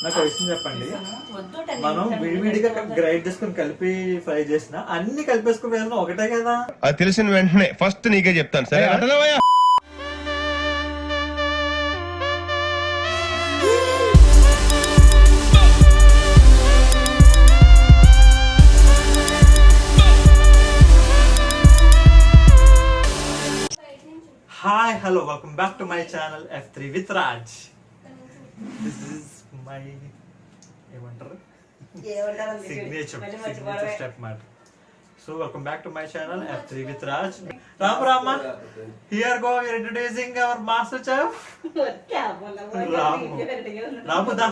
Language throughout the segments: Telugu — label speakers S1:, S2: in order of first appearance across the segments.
S1: నాకు విషయం చెప్పండి, మనం విడివిడిగా గ్రైండ్ చేసుకుని కలిపి ఫ్రై చేసిన అన్ని కలిపేసుకుని వేసిన ఒకటే కదా.
S2: అది తెలిసిన వెంటనే ఫస్ట్ నీకే చెప్తాను, సరే?
S1: Hi hello, welcome back to my channel F3 with Raj. This is my ఏమంటారు సిగ్నేచర్ స్టెప్ మాట. So welcome back to my channel F3 with Raj. Rama, here go, we are introducing our master chef Ramu da.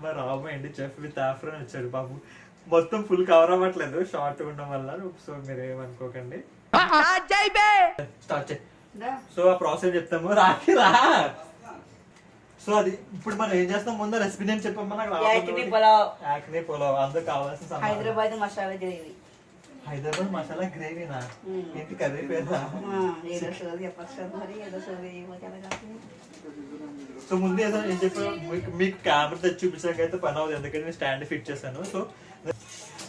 S1: మరి రాము ఏంటి చెఫ్ విత్ ఆఫ్రన్ వచ్చాడు బాబు. మొత్తం ఫుల్ కవర్ అవ్వట్లేదు షార్ట్ ఉండడం వల్ల, సో మీరు ఏమనుకోకండి. సో ఆ ప్రాసెస్ చెప్తాము, రాకి రా. సో అది ఇప్పుడు మనం ఏం చేస్తాం, ముందు రెసిపీ నేను చెప్పమ్మా.
S3: యాక్ని
S1: పులావ్ అందుకు కావాల్సిన
S3: హైదరాబాద్ మసాలా గ్రేవీ.
S1: హైదరాబాద్ మసాలా గ్రేవీనా? ఏంటి కర్రీ పేరు? సో ముందు ఏదో ఏం చెప్పాను మీకు కెమెరా తెచ్చి చూపించాక అయితే పని అవుతుంది, ఎందుకంటే నేను స్టాండ్ ఫిట్ చేశాను. సో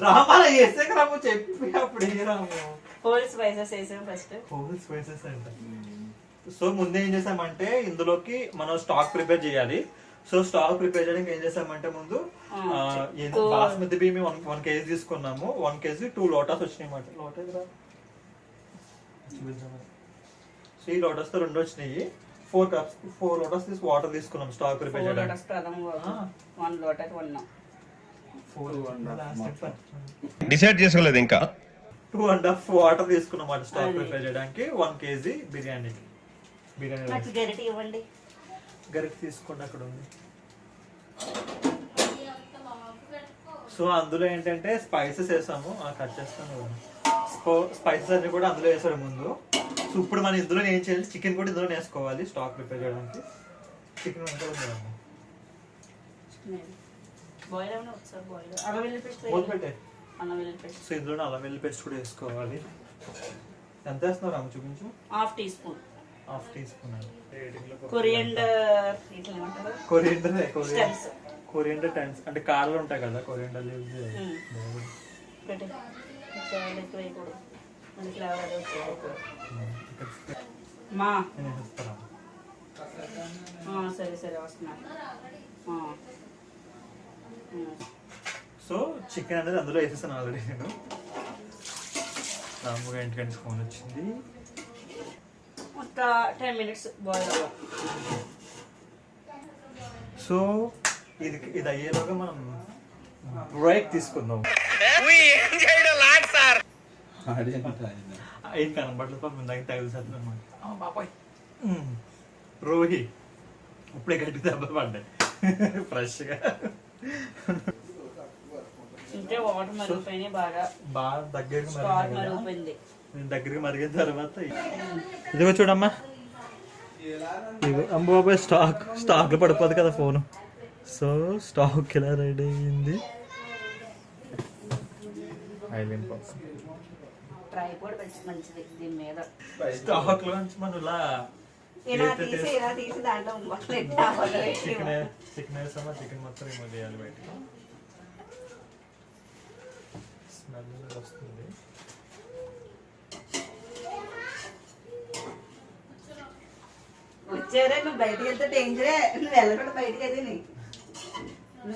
S1: రామా వేసాక రాము చెప్పి అప్పుడు ఏ రాము
S3: హోల్ స్పైసెస్ వేసాం ఫస్ట్.
S1: హోల్ స్పైసెస్ అంట. సో ముందు ఏం చేసామంటే ఇందులోకి మనం స్టాక్ ప్రిపేర్ చేయాలి. సో స్టాక్ ప్రిపేర్ చేయడానికి ఏం చేసామంటే ముందు బాస్మతి బియ్యం 1 kg తీసుకున్నాము. 1 kg 2 లోటాస్ వచ్చినాయి అన్నమాట. లోటస్ రా, సో ఈ లోటస్ తో 2 వచ్చినాయి. 4 లోటస్ తీసి వాటర్ తీసుకున్నాం స్టాక్ ప్రిపేర్ చేయడానికి.
S3: 1 లోటస్ 1
S2: డిసైడ్ చేసుకోలేదు ఇంకా.
S1: 2.5 వాటర్ తీసుకున్నాం స్టాక్ ప్రిపేర్ చేయడానికి 1 kg బిర్యానీకి.
S3: నాకు గరిటె ఇవ్వండి.
S1: గరిటె తీసుకోండి, అక్కడ ఉంది. సో అందులో ఏంటంటే స్పైసెస్ వేసాము, కట్ చేస్తాను. స్పైసెస్ అన్ని కూడా అందులో వేసాడు ముందు. సో ఇప్పుడు మనం ఇందులో ఏం చేయాలి, చికెన్ కూడా ఇందులో వేసుకోవాలి స్టాక్ ప్రిపేర్ చేయడానికి. చికెన్ సో ఇందులో అల్లం వెల్లుల్లి పేస్ట్ కూడా వేసుకోవాలి. ఎంత వేస్తున్నారు అమ్మ చూపించు.
S3: Half teaspoon
S1: coriander stems అంటే కాడలు ఉంటాయి కదా, కొరియండర్ లీవ్స్. సో చికెన్ అనేది అందులో వేసేసాను ఆల్రెడీ నేను. రాముగా ఇంటికంటే ఫోన్ వచ్చింది.
S3: 10 minutes బాయిల్ అవ్వాలి.
S1: సో ఇది అయ్యేలోగా మనం బ్రేక్ తీసుకుందాం. ఏం కనబడలేదు పాపం, ఇందాక తగిలిసేద్దాం అనమాట. బాబాయ్ రోహి ఇప్పుడే గట్టి దెబ్బ పడ్డాయి ఫ్రెష్గా.
S3: వాటర్ మరిగిపోయినాయి, బాగా
S1: దగ్గరికి మరిగిన తర్వాత ఇదిగో చూడమ్మా, ఇదిగో అమ్మ బాబాయ్ స్టాక్ పడిపోదు కదా ఫోను. సో స్టాక్ ఇలా రెడీ అయింది. స్టాక్ లో నుంచి మనం ఇలా చికెన్ వేసామా, చికెన్ మొత్తం రిమూవ్ చేయాలి బయటకు. స్మెల్ వస్తుంది.
S3: వచ్చారా నువ్వు బయటకి వెళ్తే డేంజరే, నువ్వు వెళ్ళకుండా బయటకి వెళ్ళి.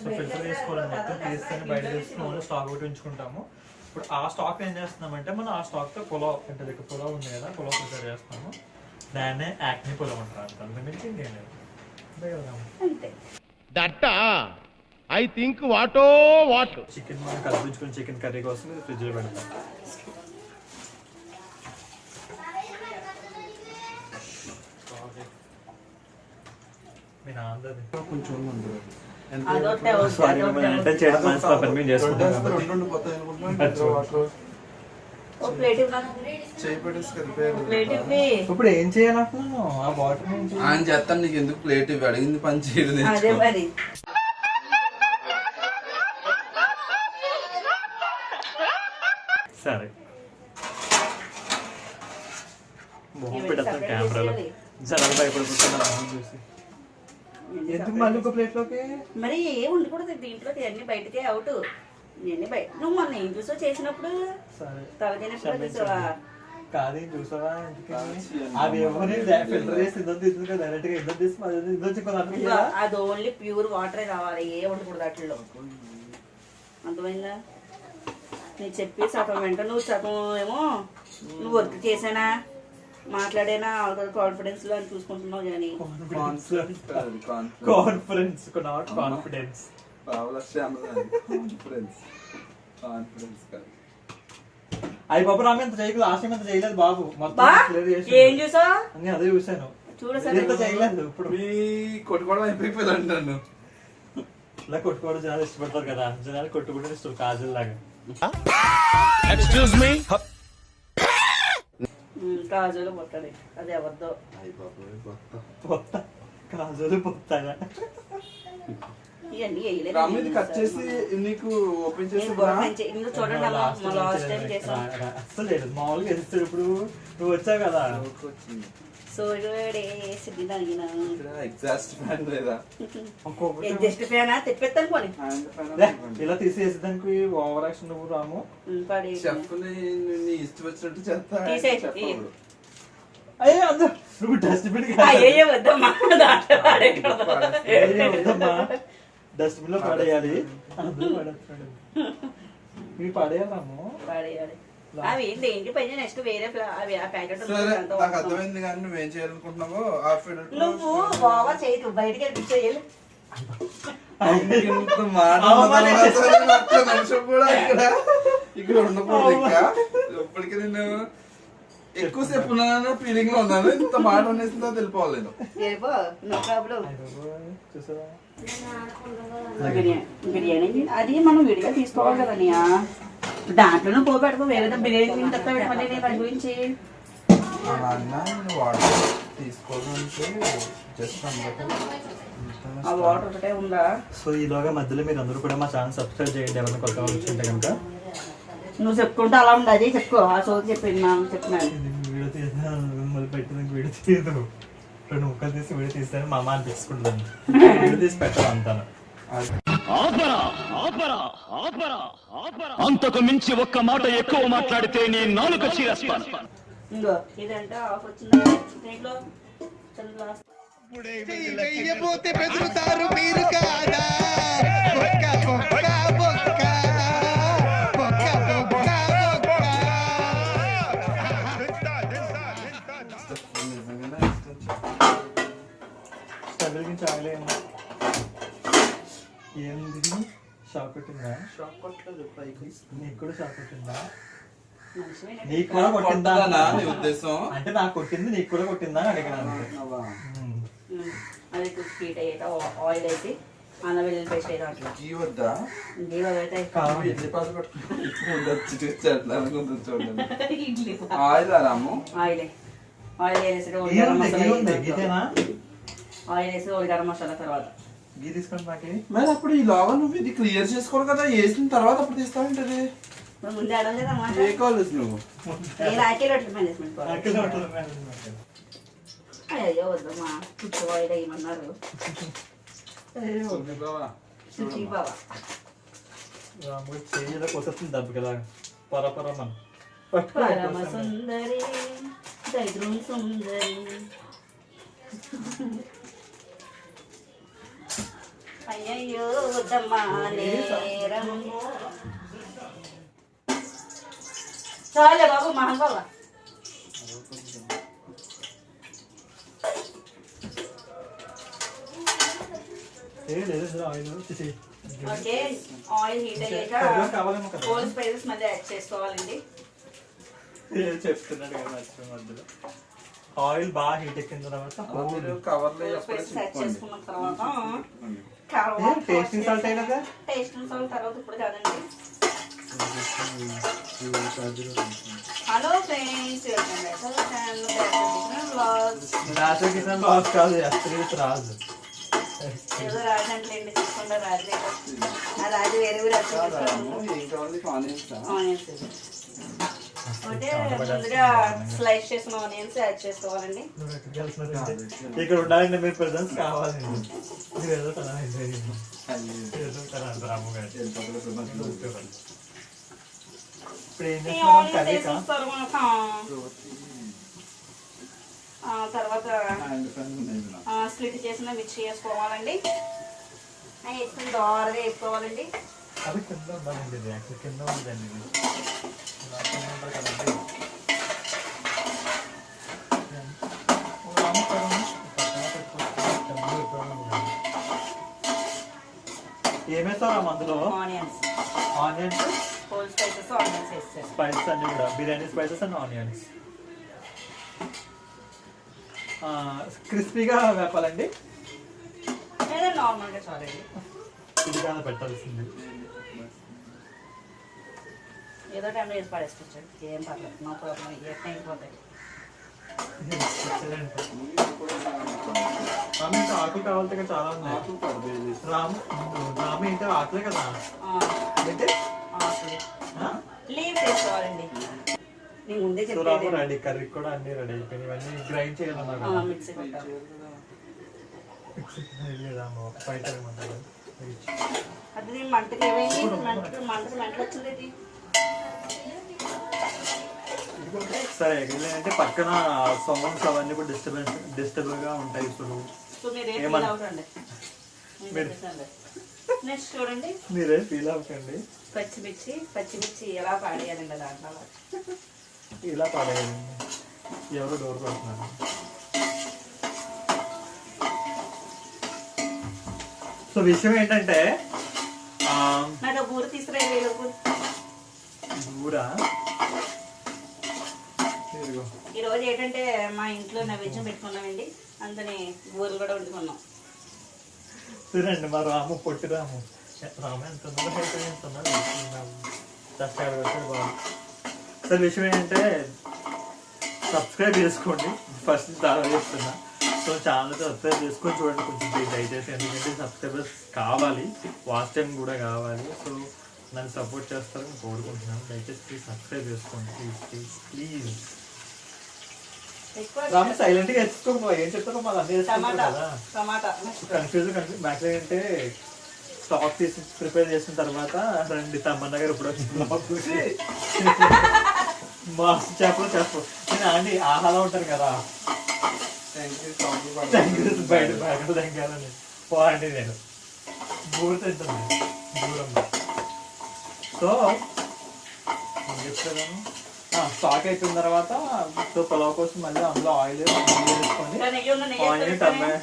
S1: సో ఫిల్టర్ చేసుకోవాలి మొత్తం, తీసుకొని బయట తీసుకుని స్టాక్ ఒకటి ఉంచుకుంటాము. ఇప్పుడు ఆ స్టాక్ ఏం చేస్తున్నామంటే మనం ఆ స్టాక్ తో పులావ్ అంటే దగ్గర పులావ్ ఉంది కదా, పులావ్ ప్రిపేర్ చేస్తాము. దాన్నే యాక్ని పులావ్ అంటారు. దాని మించి ఇంకేం లేదు. చికెన్ మనం కలిపించుకుని చికెన్ కర్రీ కోసం ఫ్రిడ్జ్ లో పెడతాం. మీ నాన్నది కొంచెం ఇప్పుడు ఏం చేయాలంటున్నాను, ఆ వాటర్
S4: ఆయన చేస్తాను. నీకు ఎందుకు ప్లేట్ ఇవి అడిగింది పని చేయదు.
S1: సరే మొహం పెడతాం కెమెరాలో. చాలా భయపడిపోతున్నాను చూసి. ఎందుకు మళ్ళీ ఒక ప్లేట్ లోకి
S3: మరి ఏం ఉండకూడదు దీంట్లో, అన్ని బయటకే అవుట్. ఇవన్నీ బయట. నువ్వు మొన్న ఏం చూసావు చేసినప్పుడు,
S1: సరే
S3: తలదినప్పుడు చూసావా?
S1: కాదు చూసావా, అవి ఎవరి ఫిల్టర్ చేసి ఇద్దరు తీసుకుని కదా, డైరెక్ట్ గా ఇద్దరు తీసి ఇద్దరు
S3: అది ఓన్లీ ప్యూర్ వాటరే రావాలి, ఏ ఉండకూడదు వాటిల్లో. అర్థమైందా? నేను చెప్పి సగం వెంట నువ్వు సగం ఏమో నువ్వు వర్క్ చేసానా మాట్లాడేనా కాన్ఫిడెన్స్ లో అని చూసుకుంటున్నావు కానీ
S1: కాన్ఫిడెన్స్ నాట్ కాన్ఫిడెన్స్. అయ్యి బాబు రామి ఎంత చేయలేదు, లాస్ట్ టైం ఎంత చేయలేదు బాబు, మొత్తం clear చేసి
S3: ఏం చూసా
S1: అన్ని అదే చూసాను.
S3: చూడసరి
S1: ఎంత చేయలేదు ఇప్పుడు.
S4: మీ కొట్టుకోవడం అయిపోయిపోయింది అంటాను.
S1: ఇలా కొట్టుకోవడం జనాలు ఇష్టపడతారు కదా, జనాలు కొట్టుకుంటే ఇష్టం కాజల్ లాగా.
S2: Excuse me.
S3: కాజులు పొట్టది అది ఎవరిదో
S1: పొత్త కాజలు పొత్తాగా
S3: ఇవన్నీ వేయలేదు.
S4: రాము ఇది కట్ చేసి నీకు ఓపెన్ చేసి
S3: చూడండి అలా లాస్ట్ టైం చేసాం.
S1: అసలు లేదు మామూలుగా వేస్తాడు. ఇప్పుడు నువ్వు వచ్చావు కదా,
S3: సో
S4: ఎగ్జాస్ట్ ఫ్యాన్ లేదా
S3: జస్ట్ ఫ్యానా తెప్పిస్తాను పోనీ
S4: హ్యాండ్ ఫ్యాన్
S1: ఇలా తీసేసేదానికి ఓవర్ యాక్షన్ నువ్వు రాము.
S4: చెఫ్ ని ఇష్టం వచ్చినట్టు చేస్తా.
S3: తీసేయ్.
S4: చెఫ్ అవ్వడు.
S1: అయ్యే అందరూ నువ్వు డస్ట్బిన్
S3: అయ్యే వద్దమ్మా దాంట్లో పాడేయకూడదు.
S1: వద్దమ్మా, డస్ట్బిన్ లో పడేయాలి. అందరూ పడేస్తున్నాడు, మీరు పడేయాలి రాము.
S3: పాడేయాలి. అవి ఏంటి ఏంటి పైన నెక్స్ట్ వేరే అవి ఆ ప్యాకెట్
S4: సరే నాకు అర్థమైంది కానీ నువ్వేం చేయాలనుకుంటున్నావో ఆ ఫీల్డ్
S3: నువ్వు బాగా చేయదు బయటకి వెళ్ళిపించేయాలి.
S4: ఇంత మాట అన్న తర్వాత ఒక్క నిమిషం కూడా ఇక్కడ ఉండకూడదు. ఇంకా ఇప్పటికీ నేను ఎక్కువసేపు ఉన్నాను ఫీలింగ్ లో ఉన్నాను. ఇంత మాట అనేసిందో తెలిపోవాలి నేను.
S3: వెళ్ళిపో, నో ప్రాబ్లం.
S1: చూసావా
S3: బిర్యానీ అది మనం విడిగా తీసుకోవాలి కదా అన్నయ్య. దాంట్లోనూ పోపెట్టుకో, వేరే బిర్యానీ తప్ప మళ్ళీ నేను దాని గురించి
S4: అలా అన్నా నేను వాటర్ తీసుకోవాలంటే జస్ట్
S3: ఆ వాటర్ ఒకటే ఉందా.
S1: సో ఈలోగా మధ్యలో మీరు అందరూ కూడా మా ఛానల్ సబ్స్క్రైబ్ చేయండి, ఎవరైనా కొత్త వాళ్ళు వచ్చింటే కనుక.
S3: నువ్వు చెప్పుకుంటే అలా ఉండదు, చెప్పుకో. ఆ సోది చెప్పింది చెప్తున్నాను.
S1: వీడియో తీసిన మళ్ళీ పెట్టిన వీడియో తీయదు, 2 ముక్కలు తీసి వీడియో తీస్తాను మా అమ్మ అని తీసుకుంటాను. వీడియో తీసి పెట్టాలి అంతాను.
S5: అంతకు మించి ఒక్క మాట ఎక్కువ మాట్లాడితే నీ నాలుక చీరేస్తాను.
S3: ఇంకో ఇదంటే ఆఫ్ వచ్చిందా దీంట్లో లాస్ట్
S6: బెదురుతారు మీరు కాదా బొక్క బొక్క బొక్క బొక్క బొక్క
S1: స్టబిల్ కి చాగలేము. ఏంది షాక్ కొట్టిందా?
S4: షాక్ కొట్టలేదు పైకి.
S1: నీకు కూడా షాక్ కొట్టిందా?
S3: మనిషి
S1: నీకు కూడా కొట్టిందా
S4: నీ ఉద్దేశం?
S1: అంటే నాకు కొట్టింది నీకు కూడా కొట్టిందా అని అడిగాను.
S3: అది స్వీట్ అయ్యేట ఆయిల్ అయితే అన్న వెల్లుల్లి పేస్ట్ అయితే అట్లా
S4: గీ వద్దా?
S3: అయితే
S1: కావాలి.
S4: ఇడ్లీ పాత్ర పట్టుకుంటే ఎట్లా అనుకుంటుంది చూడండి.
S3: ఇడ్లీ
S4: ఆయిల్ రాము.
S3: ఆయిల్ వేసి
S1: గీ ఉంది, గీ ఉంది, గీతేనా?
S3: ఆయిల్ వేసి ఓ గరం మసాలా తర్వాత
S1: గీ తీసుకోండి నాకే.
S4: మరి అప్పుడు ఈ లోగా నువ్వు ఇది క్లియర్ చేసుకోవాలి కదా, వేసిన తర్వాత అప్పుడు తీస్తావంటది.
S3: ముందే అడగలేదమ్మా.
S4: ఏ కాలేజ్ నువ్వు?
S3: నేను ఆకిల్ రొట్టెల మేనేజ్మెంట్
S1: నాకే హోటల్ మేనేజ్మెంట్.
S3: అయ్యో వద్దమ్మా, పుచ్చు ఆయిల్ వేయమన్నారు. శుచి బావా
S1: చెయ్యిలో కొత్త దెబ్బ కదా పరపరమన్
S3: పరమ సుందరి దైద్రం సుందరి. అయ్యయ్యో వద్దమ్మా నేరం. చాలే బాబు మహన్ బాబా. ఓకే ఆయిల్ హీట్ అయ్యాక హోల్ స్పైసెస్ మధ్య యాడ్ చేసుకోవాలండి.
S1: చెప్తున్నాడు కదా నచ్చిన మధ్యలో. ఆయిల్ బాగా హీట్ ఎక్కిన తర్వాత
S4: కవర్లో
S3: స్పైసెస్ యాడ్ చేసుకున్న తర్వాత
S1: టేస్టింగ్ సాల్ట్ అయినాక
S3: టేస్టింగ్ సాల్ట్ తర్వాత ఇప్పుడు కాదండి. హలో ఫ్రెండ్స్,
S1: రాజు కిషన్ లాస్ కాదు, అస్త్రీత్ రాజు.
S3: ఏదో రాజు అంటే తీసుకుంటా రాజు. ఆ రాజు వేరే ఊరు
S4: ఏం కావాలి? ఆనియన్స్.
S3: ఆనియన్స్ అంటే ముందుగా స్లైస్ చేసిన ఆనియన్స్ యాడ్ చేసుకోవాలండి.
S1: ఇక్కడ ఉండాలంటే మీరు ప్రెజెన్స్ కావాలండి. మీరు ఏదో తన ఏదో తన రాము గారు ఇప్పుడు ఏం
S3: ఈ
S1: చేస్తున్నాం
S3: ఆనియన్స్
S1: కర్రీ
S3: వేసిన తర్వాత స్లిట్ చేసిన మిర్చి వేసుకోవాలండి. వేసుకుని దోరగా వేసుకోవాలండి.
S1: అది కింద ఉండాలండి, ఇది యాక్చువల్ కింద ఉందండి. ఇది ఇలా కింద ఉంటుంది కదండి. ఏమేస్తారా అందులో?
S3: Onions,
S1: onions,
S3: whole spices onions వేస్తారు.
S1: స్పైసెస్ అన్ని కూడా బిర్యానీ స్పైసెస్ అండ్ ఆనియన్స్ క్రిస్పీగా వేపాలండి.
S3: లేదా నార్మల్గా చాలండి.
S1: ఇది కాదు పెట్టాల్సింది.
S3: ఏదో టైంలో వేసి పడేసుకోవచ్చు, ఏం పర్లేదు, నో ప్రాబ్లం. ఎట్లా అయిపోతాయి.
S1: రాము ఇంకా ఆకులు కావాలి చాలా ఉన్నాయి. రాము ఇంకా ఆకులే కదా అయితే
S3: లీవ్స్ వేసుకోవాలండి. నేను ముందే
S1: రాము
S3: చెప్పాను.
S1: రెడీ, కర్రీ కూడా అన్ని రెడీ అయిపోయినాయి. ఇవన్నీ గ్రైండ్ చేయాలన్నా
S3: మిక్సీ పెట్టాలి.
S1: బయట
S3: అది మంటకి ఏమైంది? మంటకి వచ్చింది.
S1: సరే అంటే పక్కన సౌండ్స్ అవన్నీ కూడా డిస్టర్బ్ గా ఉంటాయి. ఇప్పుడు
S3: సో మీరు ఏం
S1: ఏమన్నా?
S3: ఫీల్ అవుతండి. నెక్స్ట్ చూడండి,
S1: మీరే ఫీల్ అవ్వకండి.
S3: పచ్చిమిర్చి ఎలా పాడేయాలండి దాంట్లో.
S1: ఇలా పాడేయండి. ఎవరు డోర్ కొడుతున్నారు? సో విషయం ఏంటంటే
S3: నాకు బూర తీసుకురా.
S1: ఊరా
S3: ఈ రోజు ఏంటంటే మా ఇంట్లో నైవేద్యం పెట్టుకున్నామండి, అందుకని బూరలు కూడా వండుకున్నాం.
S1: చూడండి మా రాము, పొట్టి రాము. రాము ఎంత బాగా. సార్ విషయం ఏంటంటే సబ్స్క్రైబ్ చేసుకోండి. ఫస్ట్ చాలా చేస్తున్నా. సో ఛానల్ సబ్స్క్రైబ్ చేసుకొని చూడండి కొంచెం దయచేసి, ఎందుకంటే సబ్స్క్రైబర్స్ కావాలి, వాచ్ టైం కూడా కావాలి. సో నన్ను సపోర్ట్ చేస్తారని కోరుకుంటున్నాను. దయచేసి ప్లీజ్ సబ్స్క్రైబ్ చేసుకోండి ప్లీజ్ ప్లీజ్. రాము సైలెంట్గా ఎత్తుకో, ఏం చెప్తారో మళ్ళీ అన్నీ వేసుకుంటారు కదా. కన్ఫ్యూజ్ మ్యాక్సిమం అంటే స్టాక్ తీసి ప్రిపేర్ చేసిన తర్వాత రండి తమ్మన్న గారు ఇప్పుడు మా చెప్పు నేను అండి ఆహాలో ఉంటారు కదా, బయట బయట దగ్గాలని పోండి. నేను బూర తింటుంది దూరంలో. సో చెప్తాను స్టాక్ అయిపోయిన తర్వాత సో పులావ్ కోసం మళ్ళీ అందులో ఆయిల్ వేసుకొని oil tomato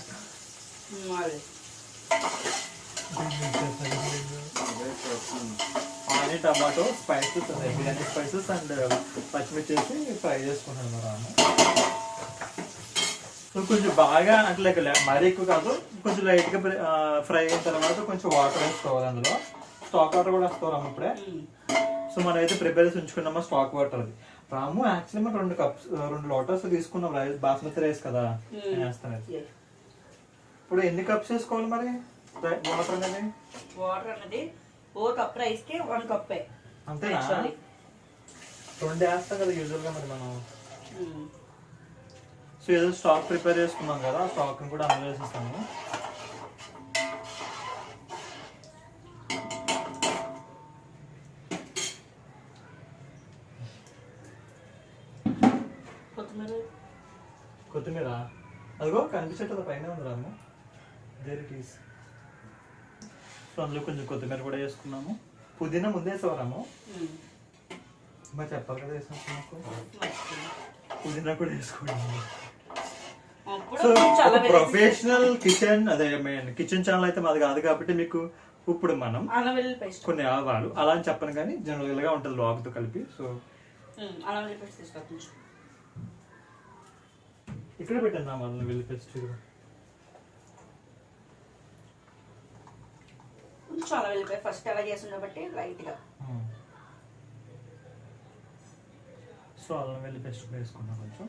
S1: onion tomato spices biryani spices and పచ్చిమిర్చి వేసి ఫ్రై చేసుకుంటాను రాము. సో కొంచెం బాగా అంటే లైక్ మరీ ఎక్కువ కాదు, కొంచెం లైట్గా ఫ్రై అయిన తర్వాత కొంచెం వాటర్ వేసుకోవాలి. అందులో స్టాక్ వాటర్ కూడా వేసుకోవాలి ఇప్పుడే. సో మనం అయితే ప్రిపేర్ చేసి ఉంచుకున్నామా స్టాక్ వాటర్. అది రాము యాక్చువల్లీ మనం 2 లోటస్ తీసుకున్నాం రైస్, బాస్మతి రైస్ కదా వేస్తాను. ఇప్పుడు ఎన్ని కప్స్ వేసుకోవాలి మరి వాటర్ అనేది?
S3: వాటర్ అనేది 4 కప్ రైస్ కి 1 కప్
S1: అంతేనా? 2 వేస్తాం కదా యూజువల్ గా మరి మనం. సో ఏదో స్టాక్ ప్రిపేర్ చేసుకున్నాం కదా, స్టాక్ కూడా అందులో వేసేస్తాము. కొత్తిమీర అదిగో కనిపించట్లేదు పైన ఉంది Ramu. There it is. So అందులో కొంచెం కొత్తిమీర కూడా వేసుకున్నాము. పుదీనా ముందే వేసేవారాము మరి చెప్పాలి కదా వేసుకున్నాము. పుదీనా కూడా వేసుకోండి. సో ప్రొఫెషనల్ కిచెన్ అదే కిచెన్ ఛానల్ అయితే మాది కాదు కాబట్టి మీకు ఇప్పుడు మనం కొన్ని ఆవాలు అలా అని చెప్పను కానీ జనరల్ గా ఉంటుంది లాగ్తో కలిపి. సో ఇక్కడ పెట్టండి వాళ్ళని వెళ్ళి పేస్ట్
S3: చాలా వెళ్ళిపోయి ఫస్ట్ అలా చేసిన బట్టి లైట్ గా.
S1: సో అల్లం వెల్లి పేస్ట్ కూడా వేసుకున్నాం కొంచెం.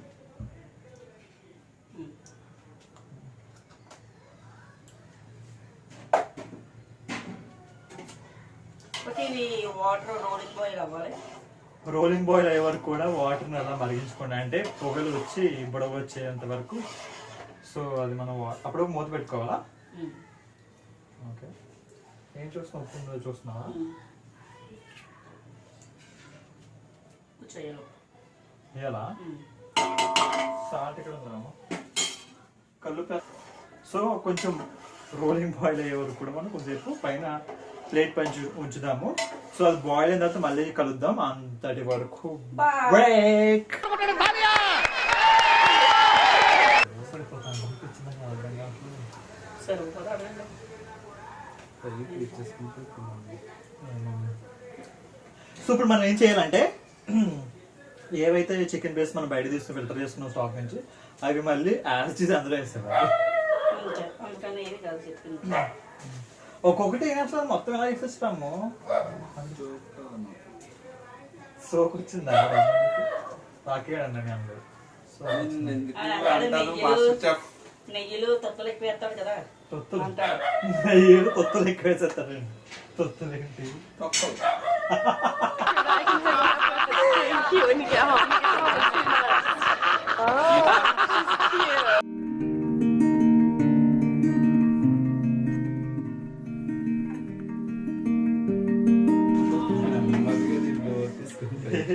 S3: ఇవి వాటర్ రోలింగ్ బాయిల్ అవ్వాలి.
S1: రోలింగ్ బాయిల్ అయ్యే వరకు కూడా వాటర్ని అలా మరిగించుకోండి, అంటే పొగలు వచ్చి బుడవ వచ్చేంత వరకు. సో అది మనం అప్పుడు మూత పెట్టుకోవాలా? ఓకే. ఏం చూస్తున్నావు? ఉప్పు చూస్తున్నావా? ఎలా సాల్ట్ ఇక్కడ ఉందాము కళ్ళు. సో కొంచెం రోలింగ్ బాయిల్ అయ్యే వరకు కూడా మనం కొంచెంసేపు పైన ప్లేట్ పైన ఉంచుదాము. సో అది బాయిల్ అయిన తర్వాత మళ్ళీ కలుద్దాం. అంతటి వరకు బ్రేక్. సో ఇప్పుడు మనం ఏం చేయాలంటే ఏవైతే చికెన్ బేస్ మనం బయట తీసుకుని ఫిల్టర్ చేసుకున్నాం స్టాక్ నుంచి, అవి మళ్ళీ యాజ్ ఇట్ ఈజ్ అందులో వేస్తాం. ఒక్కొక్కటి ఏం చేస్తాం, మొత్తం ఎలా వేసేస్తాము. సోకు వచ్చిందా నాకే అన్నాను అందరూ.
S3: నెయ్యిలు తొత్తులు ఎక్కువ వేస్తాడు కదా,
S1: తొత్తులు నెయ్యిలు తొత్తులు ఎక్కువ వేసేస్తారండి. తొత్తులు ఏంటి?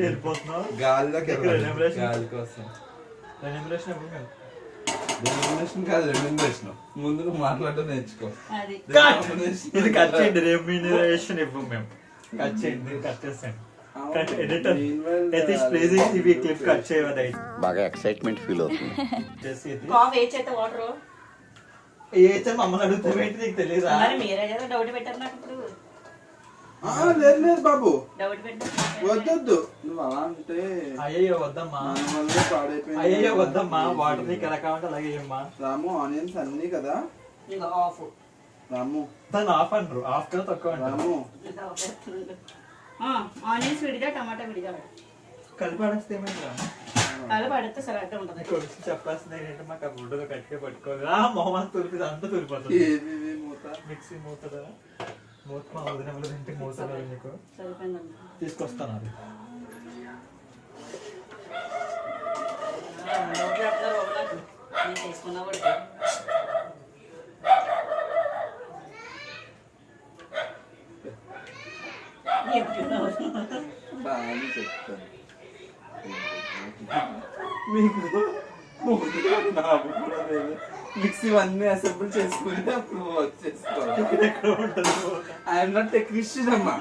S1: వెళ్ళిపోతున్నావు
S4: గాలిలోకి
S1: రెన్యూమరేషన్.
S4: గాలి కోసం
S1: రెన్యూమరేషన్ ఎప్పుడు కాదు.
S4: రెమ్యునరేషన్ కాదు, రెమ్యునరేషన్. ముందు నువ్వు మాట్లాడటం నేర్చుకో.
S3: అది
S1: ఇది కట్ చేయండి. రెమ్యూనరేషన్ ఇవ్వం మేము. కట్ చేయండి, కట్ చేస్తాండి. కట్ ఎడిటర్ యతీష్ ప్లీజ్ ఇవి క్లిప్ కట్ చేయవద్దు.
S2: బాగా ఎక్సైట్మెంట్ ఫీల్ అవుతుంది.
S1: చేసి
S3: కాఫీ వేచేస్తే వాటర్
S1: ఏ మమ్మల్ని అడుగుతావేంటి, నీకు తెలియదా?
S3: మరి మీరే కదా డౌట్ పెట్టారు నాకు. ఇప్పుడు
S4: లేదు లేదు బాబు,
S3: డౌట్ పెట్టారు.
S4: వద్దొద్దు. నువ్వు అలా అంటే
S1: అయ్యో వద్దమ్మా,
S4: వల్ల పాడైపోయింది.
S1: అయ్యో వద్దమ్మా. వాటర్ నీకు ఎలా కావాలంటే అలాగే ఇమ్మా.
S4: రాము ఆనియన్స్ అన్ని కదా
S3: ఇంకా ఆఫ్.
S4: రాము.
S1: దాన్ని ఆఫ్ అంటారు, ఆఫ్ కదా తక్కువ అంటారు.
S4: రాము
S3: ఆనియన్స్ విడిగా టమాటా విడిగా
S1: కలిపి ఆడేస్తే ఏమైందా?
S3: అలా పడితే సరిగ్గా ఉంటుంది.
S1: కొలిసి చెప్పాల్సింది ఏంటంటే మాకు ఆ గుడ్డలో గట్టిగా పట్టుకోవాలి. మొహమ్మద్ తులిపి అంతా తులిపోతుంది.
S4: ఏవి మూత
S1: మిక్సీ మూతదా? మూత మా వదిన వల్ల ఇంటికి మూతదా? నీకు
S3: సరిపోయిందండి.
S1: తీసుకొస్తాను అది.
S3: తీసుకున్నా కూడా
S4: బాగా చెప్తాను
S1: మీకు
S4: మిక్సీ అన్ని అసెంబుల్ చేసుకుంటే అప్పుడు చేసుకోవాలి.
S1: ఎక్కడ ఉంటుంది?
S4: ఐఎమ్ నాట్ టెక్నీషియన్ అమ్మా.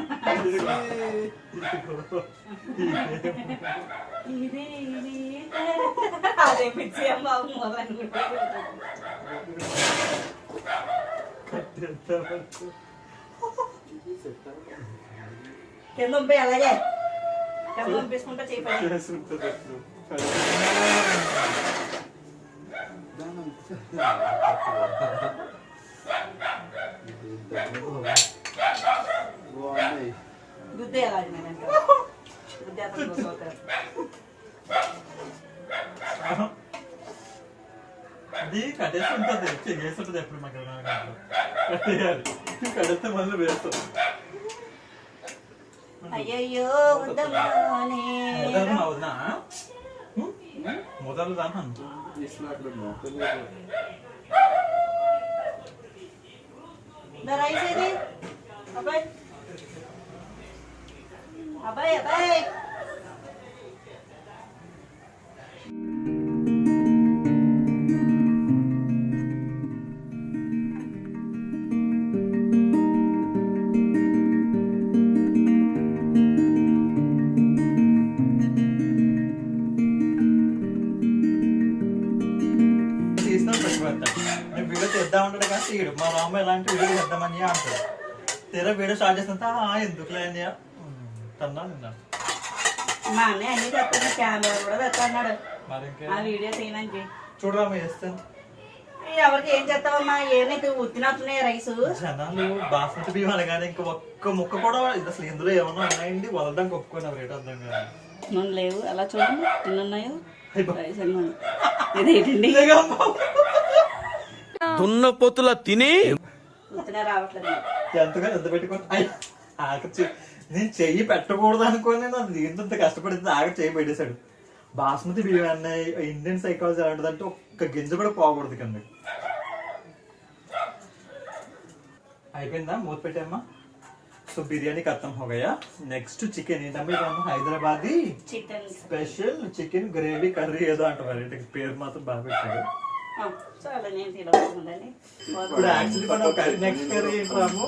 S3: అదే మిక్సీ అమ్మ అనుకుంటా. కింద పంపి అలాగే కింద పంపించుకుంటా చేయలేదు.
S4: బాగున్నాయి.
S3: గుద్దే అలాగే గుద్దే అతను
S1: అది కట్టేసి ఉంటుంది, చేసి ఉంటుంది. ఎప్పుడు మాకు కట్టేయాలి, కడితే మళ్ళీ వేస్తాం.
S3: అయ్యయ్యో
S1: వదినా మొదలు దాన్ని
S3: రైస్ ఏది అబ్బాయి అబ్బాయి అబ్బాయి.
S1: వీడియో తెద్దాం ఉంటాడు కానీ తీయడు. మా మామ ఎలాంటి వీడియో తెద్దామని అంటాడు. తీరా వీడియో స్టార్ట్ చేస్తుంటే ఎందుకులే అని తన్నా నిన్నాడు.
S3: మా అన్నయ్య అన్ని తెస్తాను, కెమెరా కూడా తెస్తాడు.
S1: మరి ఇంకే
S3: ఆ వీడియో తీయడానికి
S1: చూడరా చేస్తాను.
S3: ఎవరికి ఏం చేస్తావమ్మా? ఏమి ఉత్తినట్టున్నాయి రైస్.
S1: జనాలు బాస్మతి బియ్యం అనగానే ఇంకా ఒక్క ముక్క కూడా అసలు ఇందులో ఏమన్నా ఉన్నాయండి వదలడానికి ఒప్పుకున్నారు. రేట్ అర్థం కాదు.
S3: నన్ను లేవు అలా చూడండి ఎన్ని ఉన్నాయో. రైస్ అన్నా ఇదేంటండి
S2: దున్నపోతుల తిని
S3: ఉత్తిన రావట్లేదు.
S1: ఎంతగా ఎంత పెట్టుకోండి. నేను చెయ్యి పెట్టకూడదు అనుకోని నాకు ఇంత కష్టపడింది ఆగ చెయ్యి పెట్టేశాడు. బాస్మతి బిర్యానీ ఇండియన్ సైకాలజీ అలాంటిదంటే ఒక్క గింజ కూడా పోకూడదు కింద. అయిపోయిందా? మూత పెట్టామా? సో బిర్యానీ ఖతం హో గయా. నెక్స్ట్ చికెన్ ఏంటంటే Hyderabadi
S3: chicken
S1: special chicken gravy curry ఏదో అంటారు, పేరు మాత్రం బాగా పెట్టాడు.
S3: చాలా నేను తినకుందని
S1: ఇప్పుడు యాక్చువల్లీ మనం నెక్స్ట్ కర్రీ ఏంటి రాము?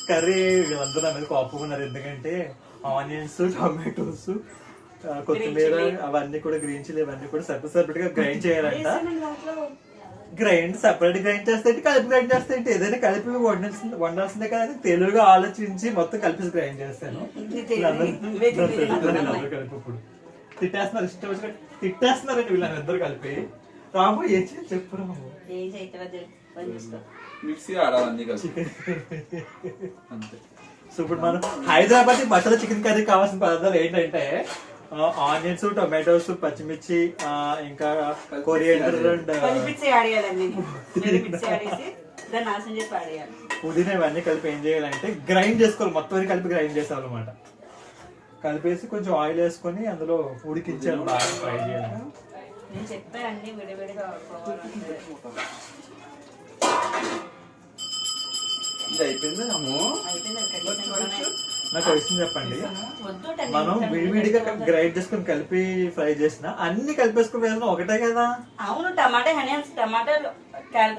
S1: కర్రీ వీళ్ళందరూ నా మీద కోపుకున్నారు, ఎందుకంటే ఆనియన్స్, టొమాటోస్, కొత్తిమీర అవన్నీ కూడా గ్రీన్ చిల్లీ అవన్నీ కూడా సెపరేట్ గా గ్రైండ్ చేయాలంట. సెపరేట్ గ్రైండ్ చేస్తే కలిపి గ్రైండ్ చేస్తే ఏదైనా కలిపి వండాల్సిందే కదా, తెలుగుగా ఆలోచించి మొత్తం కలిపి గ్రైండ్ చేస్తాను. కలిపి ఇప్పుడు తిట్టేస్తున్నారు, ఇష్టం వచ్చినట్టు తిట్టేస్తున్నారండి వీళ్ళందరూ కలిపి. రాము ఏం చేయాలి చెప్పు రాము.
S4: మిక్సీ ఆడాలన్నీ కలిసి అంతే.
S1: సో ఇప్పుడు మనం హైదరాబాద్ మసాలా చికెన్ కర్రీ కావాల్సిన పదార్థాలు ఏంటంటే ఆనియన్స్, టొమాటోస్, పచ్చిమిర్చి, ఇంకా కొరియండర్ అండ్ పుదీనా ఇవన్నీ కలిపి ఏం చేయాలంటే గ్రైండ్ చేసుకోవాలి. మొత్తం కలిపి గ్రైండ్ చేసాలి అనమాట. కలిపేసి కొంచెం ఆయిల్ వేసుకొని అందులో ఉడికించాలి, బాగా ఫ్రై చేయాలి.
S4: ఇది అయిపోయింది.
S1: నాకు క్వశ్చన్ చెప్పండి, మనం విడివిడిగా గ్రైండ్ చేసుకుని కలిపి ఫ్రై చేసిన అన్ని కలిపేసుకుని వేసిన ఒకటే కదా?
S3: అవును, టమాటా హనీన్స్ టమాటా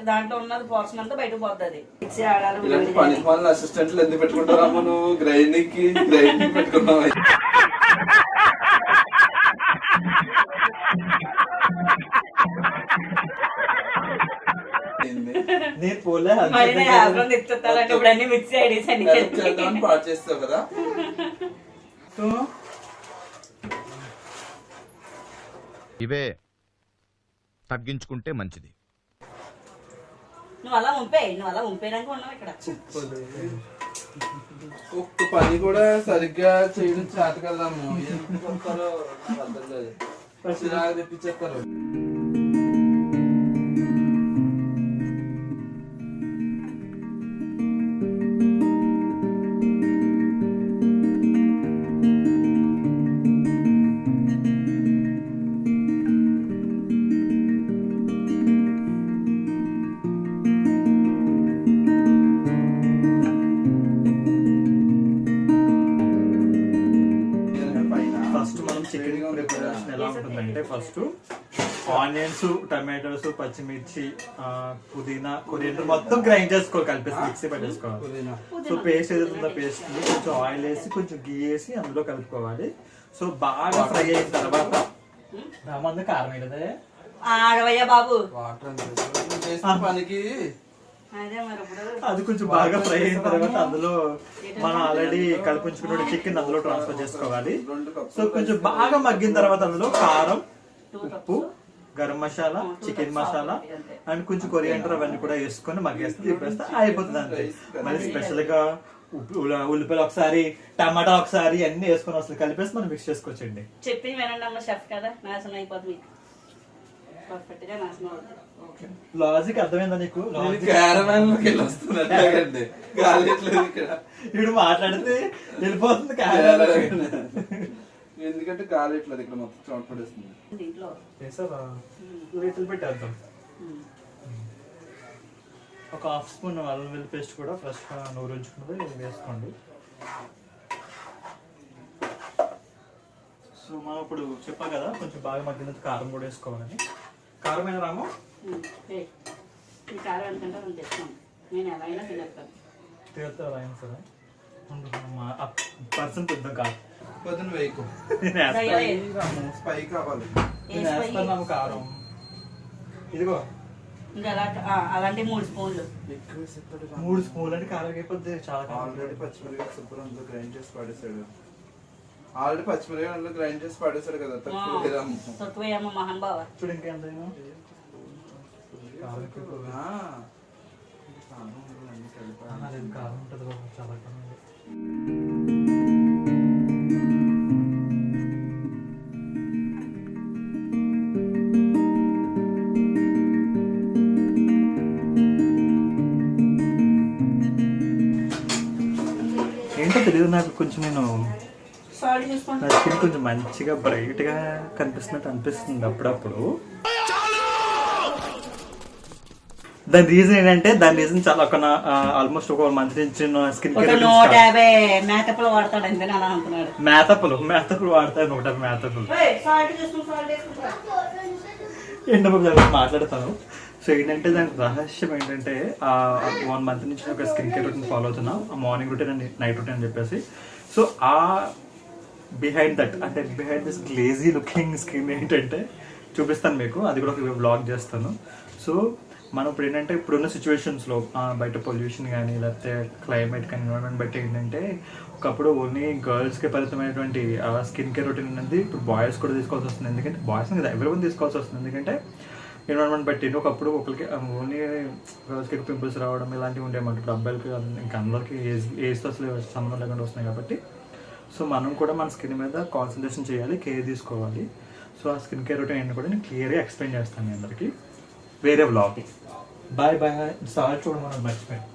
S3: దాంట్లో ఉన్నది పోర్షన్ అంతా బయటకు పోతుంది. మిక్సీ ఆడాలి.
S4: పని పనులు అసిస్టెంట్లు ఎందుకు పెట్టుకుంటారమ్మా? నువ్వు గ్రైండింగ్ పెట్టుకున్నావు.
S1: నేను పోలే
S3: మిక్సీ
S4: పాడు చేస్తావు కదా.
S7: ఇవే తగ్గించుకుంటే మంచిది.
S3: నువ్వు అలా ఉంపేయడానికి ఉన్నావు ఇక్కడ.
S4: ఒక్క పని కూడా సరిగ్గా చేయడం చేత కదాము. ఎందుకు వస్తారో అర్థం లేదు, తెప్పించేస్తారు.
S1: ఎలా ఉంటుందంటే ఫస్ట్ ఆనియన్స్, టమాటోస్, పచ్చిమిర్చి, పుదీనా, కొరియండర్ మొత్తం గ్రైండ్ చేసుకోవాలి, కలిపేసి మిక్సీ పెట్టేసుకోవాలి. సో పేస్ట్ ఏదైతుందో పేస్ట్ కొంచెం ఆయిల్ వేసి కొంచెం గీ వేసి అందులో కలుపుకోవాలి. సో బాగా ఫ్రై అయిన తర్వాత రామంది కారం వేయలేదే
S3: బాబు
S4: పనికి
S1: అది కొంచెం బాగా ఫ్రై అయిన తర్వాత అందులో మనం ఆల్రెడీ కలిపించుకున్న చికెన్ అందులో ట్రాన్స్ఫర్ చేసుకోవాలి. సో కొంచెం బాగా మగ్గిన తర్వాత అందులో కారం, ఉప్పు, గరం మసాలా, చికెన్ మసాలా అండ్ కొంచెం కొరియండర్ అవన్నీ కూడా వేసుకొని మగ్గేస్తే తిప్పేస్తే అయిపోతుంది అంతే. మళ్ళీ స్పెషల్ గా ఉల్లిపాయలు ఒకసారి, టమాటా ఒకసారి అన్ని వేసుకొని అసలు కలిపేసి మనం మిక్స్ చేసుకోవచ్చండి.
S3: చెప్పి వినండి అమ్మ, షెఫ్ కదా, నాశనం అయిపోతుంది. పర్ఫెక్ట్ గా నాశనం అవుతుంది.
S1: లాజిక్ అర్థమైందా నీకు? ఇప్పుడు మాట్లాడితే వెళ్ళిపోతుంది.
S4: ఎందుకంటే గాలి ఇట్లా ఇక్కడ మొత్తం చోట పడేస్తుంది.
S3: దీంట్లో
S1: పెట్టేద్దాం. ఒక హాఫ్ స్పూన్ అల్లం వెల్లుల్లి పేస్ట్ కూడా ఫ్రెష్ గా నూరించుకున్నది వేసుకోండి. సో మనం ఇప్పుడు చెప్పా కదా కొంచెం బాగా మగ్గిన కారం కూడా వేసుకోవాలని. కారం అయినా రాము
S3: ఈ కారం ఎందుకంటే మనం తెచ్చుకోండి, నేను ఎలా అయినా తినేస్తాను.
S1: తీరుతా అలా అయినా సరే పర్సన్ పెద్దాం కాదు.
S4: పొద్దున వేయకు, స్పై కావాలి.
S1: నేను వేస్తాను కారం. ఇదిగో
S3: ఇంకా అలాంటి 3 స్పూన్లు.
S1: 3 స్పూన్లు అంటే కారం అయిపోద్ది. చాలా
S4: ఆల్రెడీ పచ్చిమిరపకాయ శుభ్రంగా గ్రైండ్ చేసి పడేసాడు. ఆల్రెడీ పచ్చిమిరపకాయ గ్రైండ్ చేసి పడేసాడు కదా,
S3: తక్కువ మహాన్ బావ.
S1: చూడు ఇంకేందైనా కారం ఉంటుంది చాలా ఏంటో తెలియదు నాకు, కొంచెం నేను
S3: సాల్ట్ చూసుకోండి.
S1: నా స్కిన్ కొంచెం మంచిగా బ్రైట్గా కనిపిస్తున్నట్టు అనిపిస్తుంది అప్పుడప్పుడు. దాని రీజన్ ఏంటంటే చాలా ఒక ఆల్మోస్ట్ ఒక మంత్ నుంచి స్కిన్
S3: ఒక
S1: కేర్
S3: 150 మేకప్లు వాడతాడు అంతే అలా అంటున్నాడు.
S1: మేతప్పులు వాడతాను, 150 మేతప్పులు.
S3: సాల్ట్ చూసుకుని సాల్ట్ వేసుకుంటా.
S1: ఏంటో మాట్లాడతాను. సో ఏంటంటే దానికి రహస్యం ఏంటంటే 1 మంత్ నుంచి ఒక స్కిన్ కేర్ రొటీన్ ఫాలో అవుతున్నా, morning routine and night routine అని చెప్పేసి. సో ఆ బిహైండ్ దట్, అంటే behind this glazy looking skin ఏంటంటే చూపిస్తాను మీకు, అది కూడా ఒక బ్లాగ్ చేస్తాను. సో మనం ఇప్పుడు ఏంటంటే ఇప్పుడున్న సిచ్యువేషన్స్లో బయట పొల్యూషన్ కానీ లేకపోతే క్లైమేట్ కానీ ఎన్విరాన్మెంట్ బట్టి ఏంటంటే ఒకప్పుడు ఓన్లీ గర్ల్స్కి పరిమితమైనటువంటి స్కిన్ కేర్ రొటీన్ అనేది ఇప్పుడు బాయ్స్ కూడా తీసుకోవాల్సి వస్తుంది. ఎందుకంటే బాయ్స్ కదా ఎవరివన్ తీసుకోవాల్సి వస్తుంది, ఎందుకంటే ఎన్విరాన్మెంట్ బట్టి. ఒకప్పుడు ఒకరికి ఓన్లీ గర్ల్స్కి పింపుల్స్ రావడం ఇలాంటివి ఉండేమాట. ఇప్పుడు అబ్బాయిలకి ఇంకా అందరికీ ఏజ్తో అసలు సంబంధం లేకుండా వస్తున్నాయి కాబట్టి సో మనం కూడా మన స్కిన్ మీద కాన్సన్ట్రేషన్ చేయాలి, కేర్ తీసుకోవాలి. సో ఆ స్కిన్ కేర్ రొటీన్ ఏంటి కూడా నేను క్లియర్గా ఎక్స్ప్లెయిన్ చేస్తాను మీ అందరికీ వేరే వ్లాగ్. Bye bye. సార్ చూడమని మర్చిపోయాను.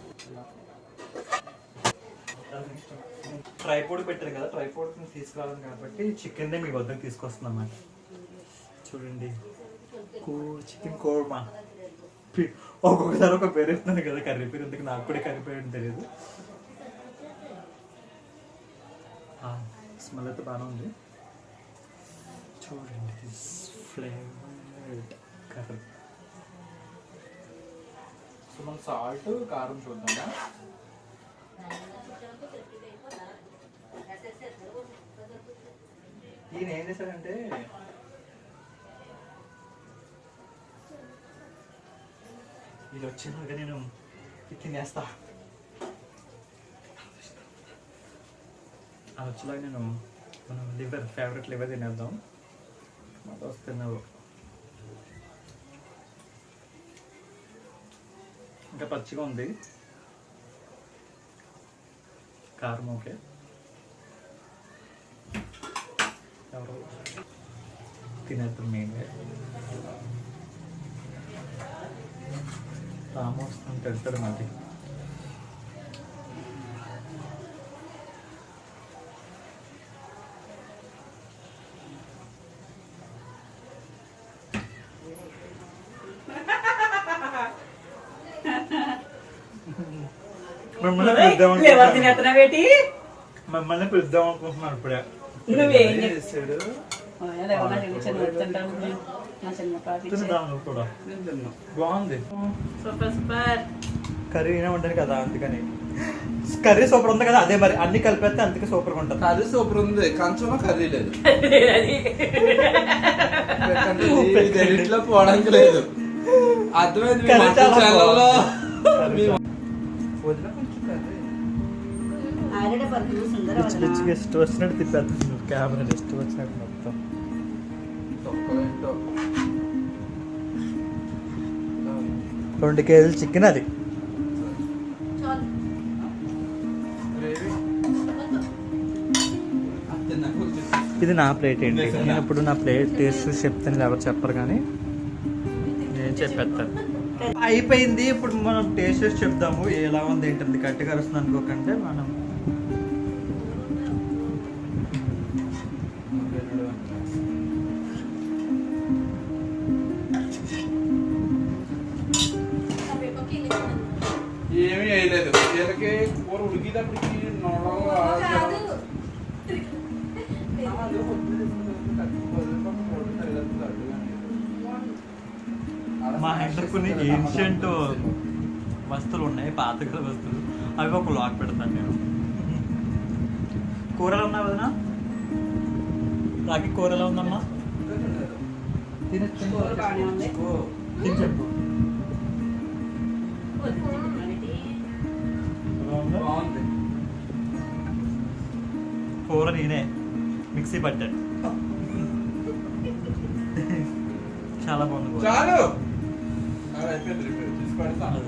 S1: ట్రైపోడ్ పెట్టారు కదా, ట్రైపోడ్ తీసుకురావాలి కాబట్టి చికెన్నే మీ వద్దకు తీసుకొస్తున్నాం అన్నమాట. చూడండి, చికెన్ కోర్మా. ఒక్కొక్కసారి ఒక పేరు చెప్తున్నాను కదా, కర్రీ పేరు. ఎందుకు నాకు కూడా కర్రీ పేరు తెలియదు. స్మెల్ అయితే బాగానే ఉంది. చూడండి, ఫ్లేవర్డ్ కర్రీ. సో మనం సాల్ట్ కారం చూద్దామా. ఈయన ఏం చేశాడంటే ఇది వచ్చినాక నేను తినేస్తా, అది వచ్చేలాగా నేను మనం ఫేవరెట్ లివర్ తినేద్దాం. మాట వస్తున్నావు ఇంకా పచ్చిగా ఉంది, కారం ఓకే. ఎవరు తినేద్దాం మేమే. రాము వస్తుంది, పెడతాడు మళ్ళీ. మిమ్మల్ని పిలుద్దాం అనుకుంటున్నాను ఇప్పుడే. కూడా బాగుంది. కర్రీ ఉంటుంది కదా అందుకని. కర్రీ సూపర్ ఉంది కదా, అదే మరి అన్ని కలిపేస్తే అందుకే సూపర్ ఉంటుంది.
S4: కర్రీ సూపర్ ఉంది, కంచంలో కర్రీ లేదు, ఇంట్లో పోవడానికి లేదు. అర్థమైంది.
S1: ఇష్టం వచ్చినట్టు తిప్పేస్తుంది కెమెరా, ఇష్టం వచ్చినట్టు మొత్తం. 2 కేజీలు చికెన్ అది. ఇది నా ప్లేట్ ఏంటి, నేను ఇప్పుడు నా ప్లేట్ టేస్ట్ చెప్తాను, ఎవరు చెప్పరు కానీ నేను చెప్పేస్తాను. అయిపోయింది, ఇప్పుడు మనం టేస్ట్ చేసి చెప్దాము ఎలా ఉంది ఏంటంది. గట్టిగా వస్తుంది అనుకోకంటే మనం
S4: ఏమీ వేయలేదు. వీళ్ళకి కూర ఉడికేటప్పటికి
S1: మా ఇంట్లో కొన్ని ఏన్షియంట్ వస్తువులు ఉన్నాయి, పాతకాల వస్తువులు, అవి ఒక లాక్ పెడతాను నేను. కూరలు ఉన్నాయి వదినా, రాకి కూర ఎలా ఉందమ్మా? తిని చెప్పు.
S4: బాగుంది.
S1: కూర నేనే మిక్సీ పట్టాను, చాలా బాగుంది.
S4: చాలు అయిపోయింది, తీసుకు పెడతాను.